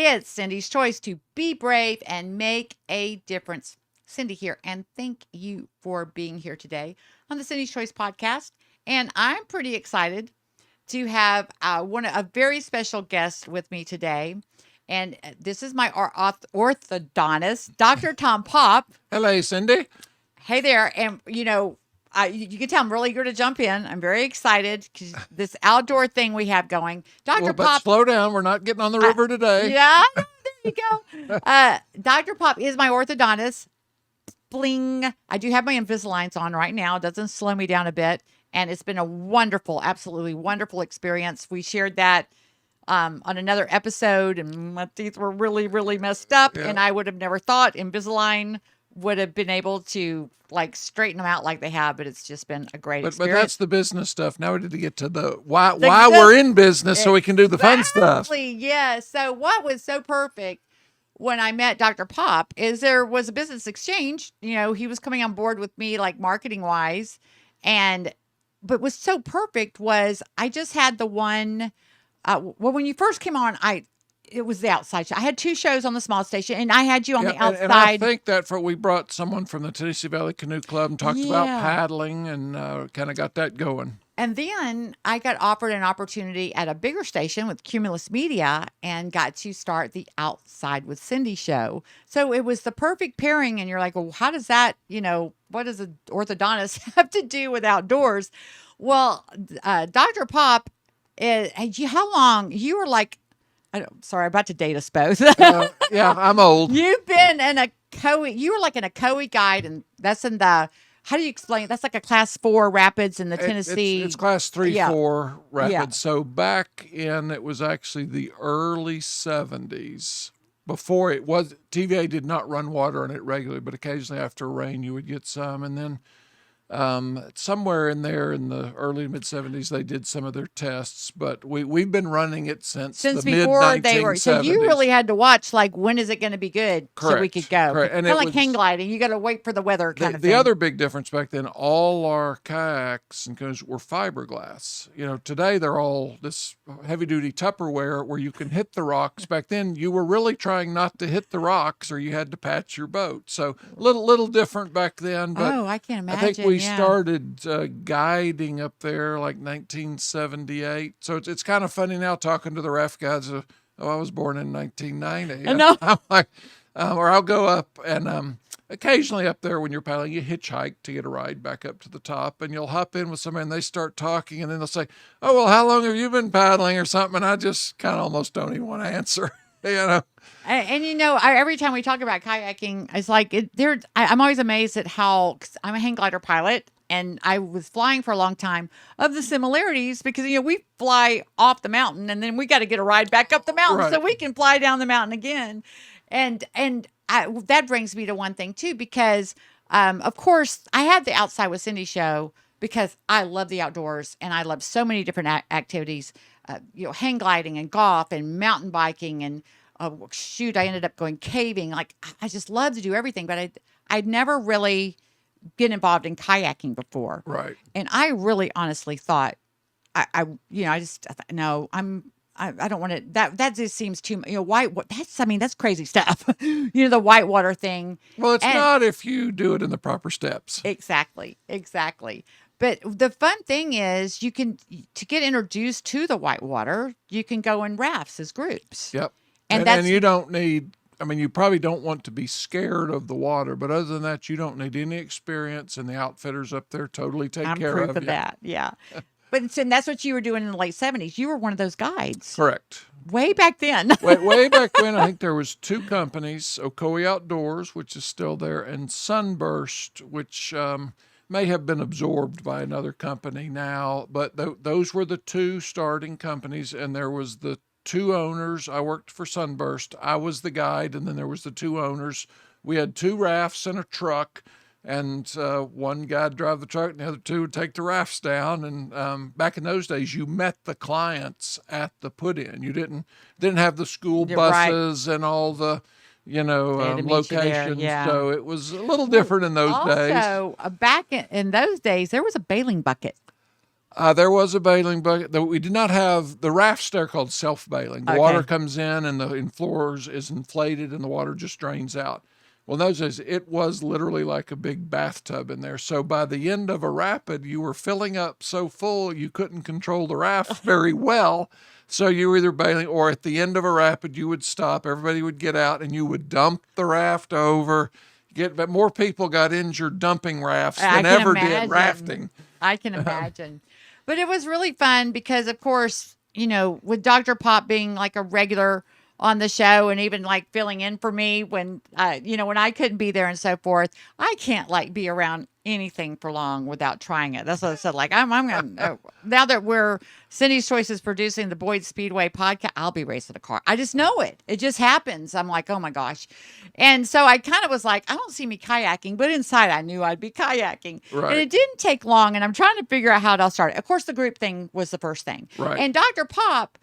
It's Cindy's choice to be brave and make a difference. Cindy here, and thank you for being here today on the Cindy's Choice podcast. And I'm pretty excited to have a very special guest with me today. And this is my orthodontist, Dr. Tom Popp. Hello, Cindy. Hey there. And, you can tell I'm really eager to jump in. I'm very excited because this outdoor thing we have going. Dr. But Popp. slow down. We're not getting on the river today. Yeah, there you go. Dr. Popp is my orthodontist. Bling. I do have my Invisaligns on right now. It doesn't slow me down a bit. And it's been a wonderful, absolutely wonderful experience. We shared that on another episode, and my teeth were really, really messed up. Yeah. And I would have never thought Invisalign would have been able to straighten them out like they have, but it's just been a great experience. But that's the business stuff. Now we need to get to the why we're in business so we can do the fun stuff. Exactly, yeah. So what was so perfect when I met Dr. Popp is there was a business exchange. He was coming on board with me like marketing wise, but what's so perfect was I just had the one. When you first came on, it was the outside show. I had 2 shows on the small station, and I had you on the outside. And I think we brought someone from the Tennessee Valley Canoe Club and talked about paddling and kind of got that going. And then I got offered an opportunity at a bigger station with Cumulus Media and got to start the Outside with Cindy show. So it was the perfect pairing. And you're like, well, how does that, what does an orthodontist have to do with outdoors? Well, Dr. Popp, how long? You were like, sorry, I'm about to date us both. Yeah, I'm old. You've been in a Ocoee. You were like an Ocoee guide, and that's in the. How do you explain? That's like a class 4 rapids in the Tennessee. It's class 3, 4 rapids. Yeah. So back it was actually the early 70s. Before it was, TVA did not run water on it regularly, but occasionally after rain you would get some, and then. Somewhere in there in the early mid 70s, they did some of their tests, but we've been running it since the before mid 1970s. they were. So you really had to watch when is it going to be good so we could go. Correct. And kind of like hang gliding. You got to wait for the weather kind of thing. The other big difference back then, all our kayaks and canoes were fiberglass. Today they're all this heavy duty Tupperware where you can hit the rocks. Back then you were really trying not to hit the rocks or you had to patch your boat. So little different back then. But I can't imagine. I think we started guiding up there like 1978. So it's kind of funny now talking to the raft guides. I was born in 1990. I know. I'm like, or I'll go up and occasionally up there when you're paddling, you hitchhike to get a ride back up to the top, and you'll hop in with somebody and they start talking, and then they'll say, "Oh, well, how long have you been paddling?" or something, and I just kind of almost don't even want to answer. And every time we talk about kayaking, it's like I'm always amazed at how, 'cause I'm a hang glider pilot, and I was flying for a long time, of the similarities because we fly off the mountain and then we got to get a ride back up the mountain so we can fly down the mountain again, and that brings me to one thing too, because of course I had the Outside with Cindy show because I love the outdoors and I love so many different activities. Hang gliding and golf and mountain biking and I ended up going caving. Like I just love to do everything, but I'd never really been involved in kayaking before. Right. And I really honestly thought, I don't want to, that just seems too, that's crazy stuff. The whitewater thing. Well, it's not if you do it in the proper steps. Exactly. But the fun thing is to get introduced to the whitewater, you can go in rafts as groups. Yep. And you don't need, you probably don't want to be scared of the water, but other than that, you don't need any experience, and the outfitters up there totally take care of you. I'm proof of that, yeah. But that's what you were doing in the late 70s. You were one of those guides. Correct. Way back then. way back when, I think there was 2 companies, Ocoee Outdoors, which is still there, and Sunburst, which may have been absorbed by another company now, but those were the 2 starting companies, and there was the 2 owners. I worked for Sunburst. I was the guide, and then there was the 2 owners. We had 2 rafts and a truck, and one guy'd drive the truck, and the other 2 would take the rafts down. And back in those days, you met the clients at the put-in. You didn't have the school buses and all the locations. Yeah. So it was a little different in those days. Also, back in those days, there was a bailing bucket. There was a bailing bucket. We did not have the rafts. They're called self-bailing. The water Okay. comes in and the floors is inflated and the water just drains out. Well, in those days, it was literally like a big bathtub in there. So by the end of a rapid, you were filling up so full you couldn't control the raft very well. So you were either bailing or at the end of a rapid, you would stop. Everybody would get out and you would dump the raft over. But more people got injured dumping rafts I than can ever did imagine. rafting. I can imagine. But it was really fun because, of course, with Dr. Popp being like a regular on the show and even like filling in for me when, when I couldn't be there and so forth, I can't like be around anything for long without trying it. That's what I said. Like, I'm going to, now that Cindy's Choice is producing the Boyd Speedway podcast, I'll be racing a car. I just know it. It just happens. I'm like, oh my gosh. And so I kind of was like, I don't see me kayaking, but inside I knew I'd be kayaking. Right. And it didn't take long. And I'm trying to figure out how to start it. Of course, the group thing was the first thing. Right. And Dr. Popp,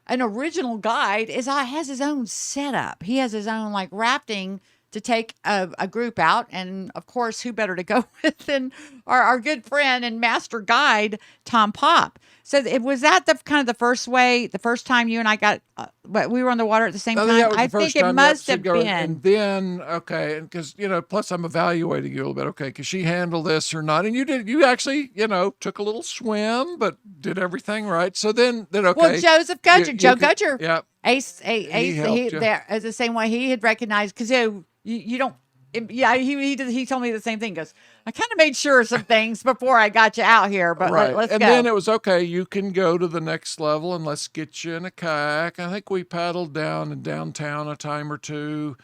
an original guide has his own setup. He has his own like rafting to take a group out. And of course, who better to go with than our good friend and master guide, Tom Popp. So it was that the kind of the first time you and I got, we were on the water at the same time. That was the I first think it time must you have go. been. And then, okay, because, plus I'm evaluating you a little bit. Okay, can she handle this or not? And you actually, took a little swim, but did everything right. So then okay. Well, Joseph Gudger, Joe Gudger. Yeah. Ace, helped you. there as the same way he had recognized, because you don't. Yeah, he told me the same thing. He goes, I kind of made sure of some things before I got you out here, but right. let's and go. And then it was okay. You can go to the next level, and let's get you in a kayak. I think we paddled down in downtown a time or two.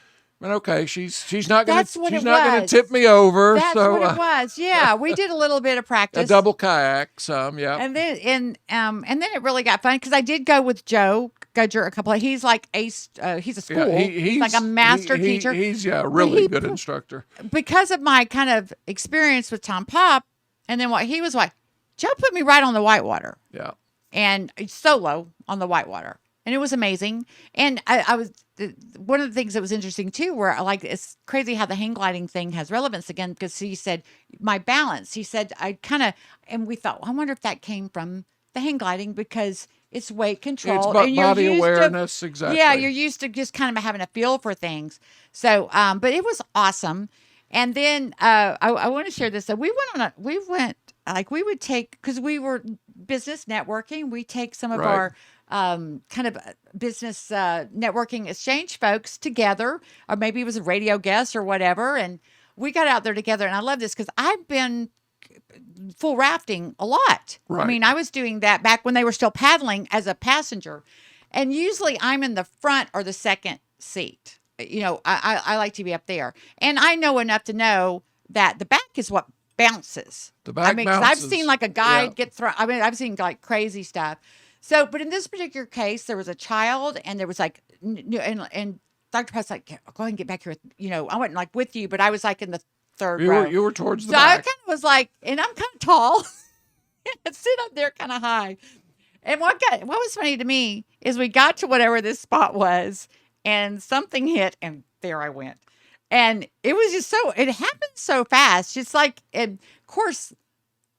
And okay, she's not going to tip me over. That's so, what it was. Yeah, we did a little bit of practice. A double kayak, yeah. And then and then it really got fun because I did go with Joe Gudger a couple of. He's like he's a school. Yeah, he's like a master teacher. He's a really good instructor. Because of my kind of experience with Tom Popp, and then what he was like, Joe put me right on the whitewater. Yeah. And solo on the whitewater. And it was amazing. And I was one of the things that was interesting too, where like it's crazy how the hang gliding thing has relevance again, because he said my balance. He said and we thought, I wonder if that came from the hang gliding because it's weight control. It's and body awareness, exactly. Yeah, you're used to just kind of having a feel for things. So, but it was awesome. And then I want to share this. So we would take, because we were business networking, we take some of our kind of business networking exchange folks together, or maybe it was a radio guest or whatever. And we got out there together. And I love this because I've been full rafting a lot. Right. I mean, I was doing that back when they were still paddling as a passenger. And usually I'm in the front or the second seat. I like to be up there. And I know enough to know that the back is what bounces. The back bounces. 'Cause I've seen like a guide get thrown. I mean, I've seen like crazy stuff. So, but in this particular case, there was a child and there was like, and Dr. Popp's like, go ahead and get back here. I wasn't like with you, but I was like in the third row. You were towards the back. So I kind of was like, and I'm kind of tall and sit up there kind of high. And what was funny to me is we got to whatever this spot was and something hit and there I went. And it was just it happened so fast. Just like, and of course,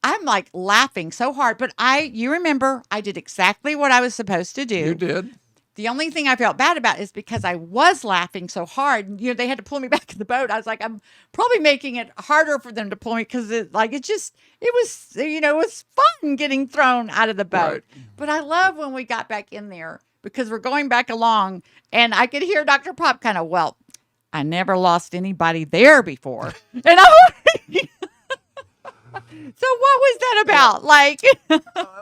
I'm like laughing so hard, but you remember, I did exactly what I was supposed to do. You did. The only thing I felt bad about is because I was laughing so hard. They had to pull me back in the boat. I was like, I'm probably making it harder for them to pull me because it was fun getting thrown out of the boat. Right. But I love when we got back in there because we're going back along, and I could hear Dr. Popp kind of, well, I never lost anybody there before, and so what was that about? Like,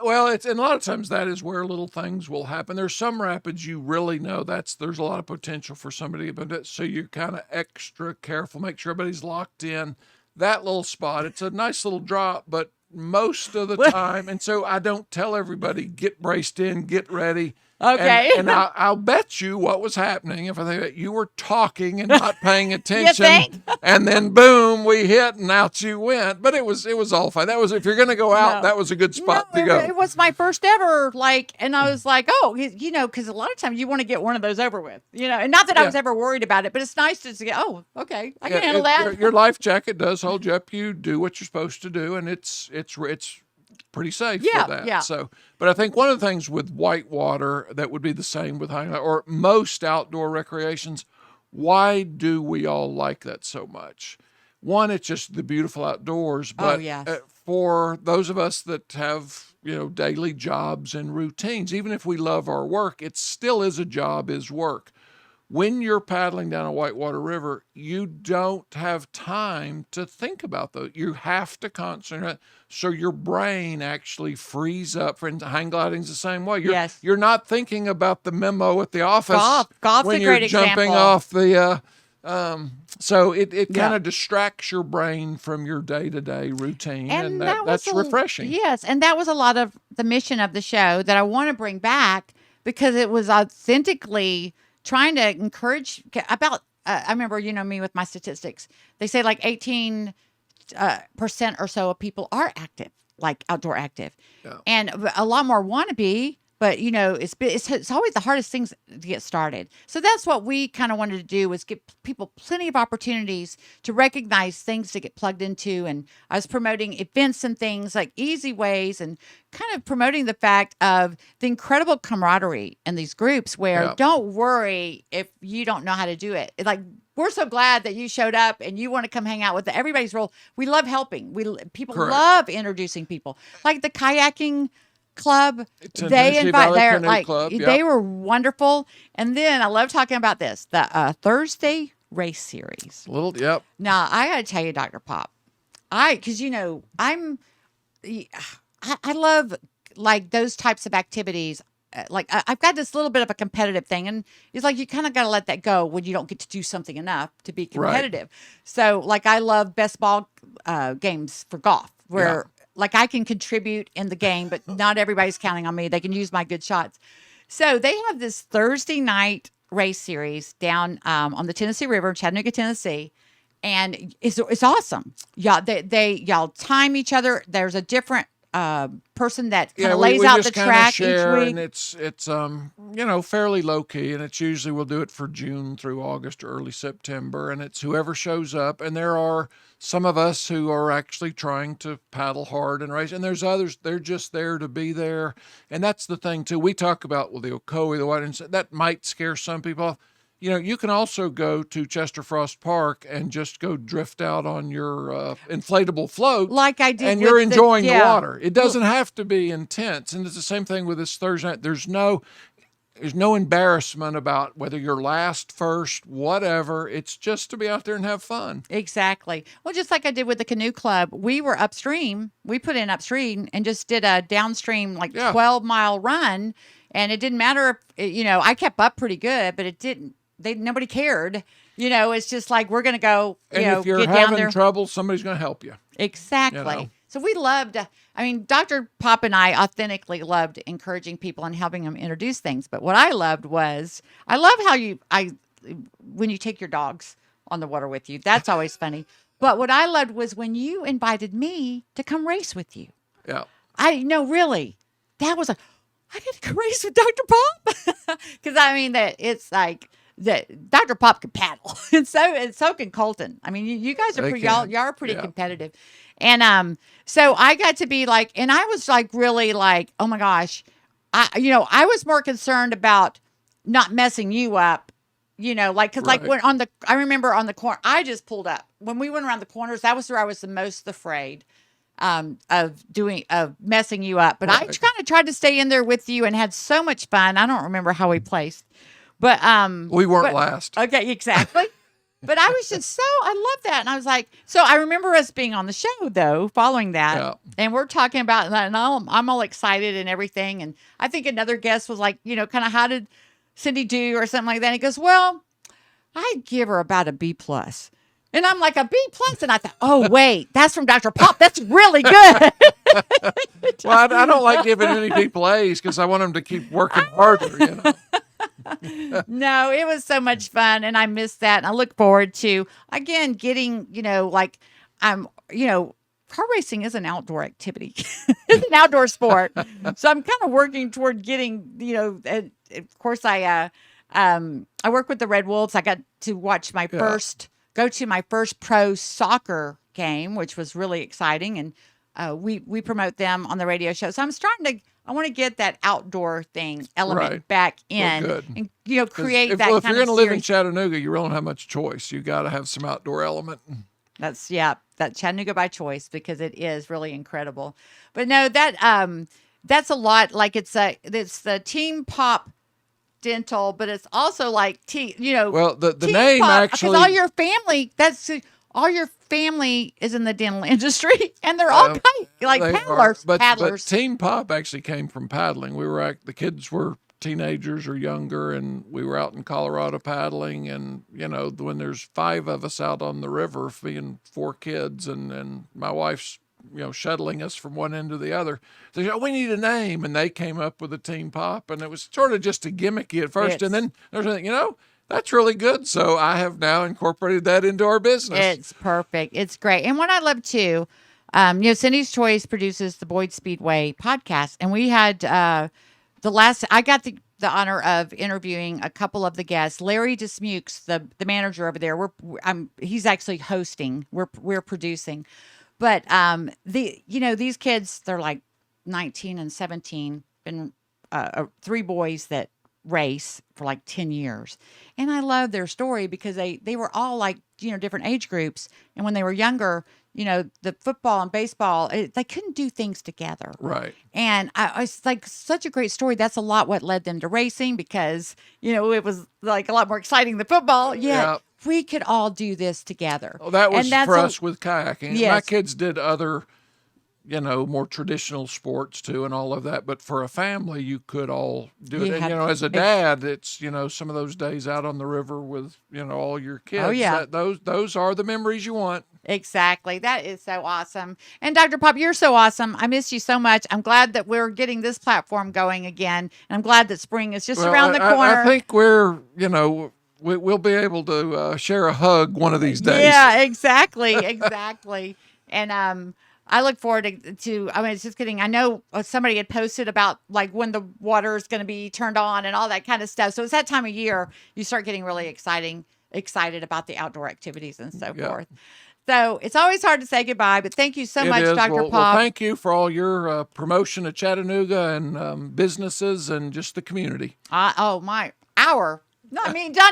well, and a lot of times that is where little things will happen. There's some rapids you really know there's a lot of potential for somebody, but so you're kind of extra careful, make sure everybody's locked in. That little spot, it's a nice little drop, but most of the time, and so I don't tell everybody, get braced in, get ready. Okay. And I'll bet you what was happening if I think that you were talking and not paying attention. You think? And then boom, we hit and out you went. But it was all fine. That was, if you're going to go out, that was a good spot to go. It was my first ever, and I was like, oh, because a lot of times you want to get one of those over with, and not that I was ever worried about it, but it's nice to get, oh, okay, I can handle that. Your life jacket does hold you up. You do what you're supposed to do, and it's pretty safe for Yeah, that. yeah. So, but I think one of the things with whitewater that would be the same with high or most outdoor recreations, why do we all like that so much? One, it's just the beautiful outdoors, Oh, but yes. for those of us that have, daily jobs and routines, even if we love our work, it still is a job, is work. When you're paddling down a whitewater river, you don't have time to think about those. You have to concentrate. So your brain actually frees up. For hang gliding's the same way. Yes. You're not thinking about the memo at the office Golf's when a you're great jumping example. off the. So it kind Yeah. of distracts your brain from your day to day routine, and And that was that's refreshing. yes, and that was a lot of the mission of the show that I want to bring back because it was authentically trying to encourage about. I remember, me with my statistics. They say like 18% or so of people are active, like outdoor active, Yeah. and a lot more want to be. But it's always the hardest things to get started. So that's what we kind of wanted to do was give people plenty of opportunities to recognize things to get plugged into. And I was promoting events and things like easy ways and kind of promoting the fact of the incredible camaraderie in these groups where Yeah. don't worry if you don't know how to do it. Like we're so glad that you showed up and you want to come hang out with everybody's role. We love helping. People Correct. love introducing people like the kayaking club. They Tennessee invite Valley they're Canoe like Club. Yeah. they were wonderful. And then I love talking about this, the Thursday race series. Yep. Now I gotta tell you, Dr. Pop, because I love like those types of activities. Like I've got this little bit of a competitive thing, and it's like you kind of got to let that go when you don't get to do something enough to be Right. competitive. So, like I love best ball games for golf, where like I can contribute in the game, but not everybody's counting on me. They can use my good shots. So they have this Thursday night race series down on the Tennessee River in Chattanooga, Tennessee. And it's awesome. Yeah, y'all time each other. There's a different person that kind of lays we out just the kinda track each share, week. and it's fairly low key, and it's usually we'll do it for June through August or early September, and it's whoever shows up. And there are some of us who are actually trying to paddle hard and race, and there's others they're just there to be there. And that's the thing too. We talk about the Ocoee, the white, and that might scare some people off. You can also go to Chester Frost Park and just go drift out on your inflatable float, Like I did and you're with enjoying the yeah. water. It doesn't have to be intense, and it's the same thing with this Thursday night. There's no embarrassment about whether you're last, first, whatever. It's just to be out there and have fun. Exactly. Well, just like I did with the canoe club, we were upstream. We put in upstream and just did a downstream, like Yeah. 12-mile run. And it didn't matter if, I kept up pretty good, but it didn't, nobody cared. It's just like, we're going to go, And if you're get down having there. trouble, somebody's going to help you. Exactly. So we loved, Dr. Popp and I authentically loved encouraging people and helping them introduce things. But what I loved was, I love how when you take your dogs on the water with you, that's always funny. But what I loved was when you invited me to come race with you. Yeah. Really, that was I get to come race with Dr. Popp. Because that it's like, that Dr. Popp can paddle, and so can Colton. You guys are They pretty, can. y'all are pretty Yeah. competitive, and so I got to be like, and I was like really like, oh my gosh, I was more concerned about not messing you up, because like Right. when I remember on the corner, I just pulled up when we went around the corners. That was where I was the most afraid of messing you up, but I Right. kind of tried to stay in there with you and had so much fun. I don't remember how we placed. But We weren't last. Okay, exactly. But I was just I love that. And I was like, so I remember us being on the show though, following that. Yeah. And we're talking about that, and I'm all excited and everything. And I think another guest was like, kind of how did Cindy do or something like that. And he goes, well, I'd give her about a B plus. And I'm like, a B plus? And I thought, oh wait, that's from Dr. Popp. That's really good. Well, I don't like giving any people A's because I want them to keep working harder. No, it was so much fun, and I missed that. And I look forward to again getting, car racing is an outdoor activity. It's an outdoor sport. So I'm kind of working toward getting, of course I work with the Red Wolves. I got to watch go to my first pro soccer game, which was really exciting. And we promote them on the radio show. So I want to get that outdoor thing element Right. back Well, in, good. and 'Cause create that if kind you're of going to live in series. Chattanooga, you really don't have much choice. You got to have some outdoor element. That Chattanooga by choice, because it is really incredible. But no, that's a lot. Like it's the Team Pop Dental, but it's also like Well, the Team name Pop, because actually, all your family is in the dental industry, and they're all like they are, but paddlers. Team Pop actually came from paddling. The kids were teenagers or younger, and we were out in Colorado paddling, and when there's 5 of us out on the river, being 4 kids, and my wife's shuttling us from one end to the other. They said, "Oh, we need a name," and they came up with a Team Pop, and it was sort of just a gimmicky at first, and then there's that's really good. So I have now incorporated that into our business. It's perfect. It's great. And what I love too, Cindy's Choice produces the Boyd Speedway podcast, and we had I got the honor of interviewing a couple of the guests. Larry Dismukes, the manager over there. He's actually hosting. We're producing, but these kids, they're like 19 and 17, been 3 boys that race for like 10 years. And I love their story because they were all like, different age groups. And when they were younger, the football and baseball, they couldn't do things together. Right. And it's like such a great story. That's a lot what led them to racing, because, it was like a lot more exciting than football. Yet we could all do this together. Well, that was for us with kayaking. Yes. My kids did other more traditional sports too, and all of that. But for a family, you could all do it. And as a dad, it's some of those days out on the river with all your kids. Oh yeah, those are the memories you want. Exactly. That is so awesome. And Dr. Popp, you're so awesome. I miss you so much. I'm glad that we're getting this platform going again, and I'm glad that spring is just around the corner. I think we'll be able to share a hug one of these days. Yeah, exactly, And I look forward to. I mean, it's just kidding. I know somebody had posted about like when the water is going to be turned on and all that kind of stuff. So it's that time of year you start getting really excited about the outdoor activities and so forth. So it's always hard to say goodbye, but thank you so much, Dr. Popp. Well, thank you for all your promotion of Chattanooga and businesses and just the community. Not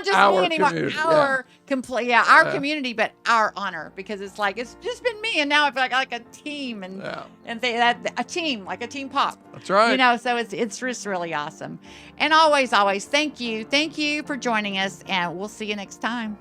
just our me anymore. Community, Our community, but our honor, because it's like it's just been me, and now I feel like a team, and a team, like a Team Pop. That's right. So it's just really awesome. And always, thank you for joining us, and we'll see you next time.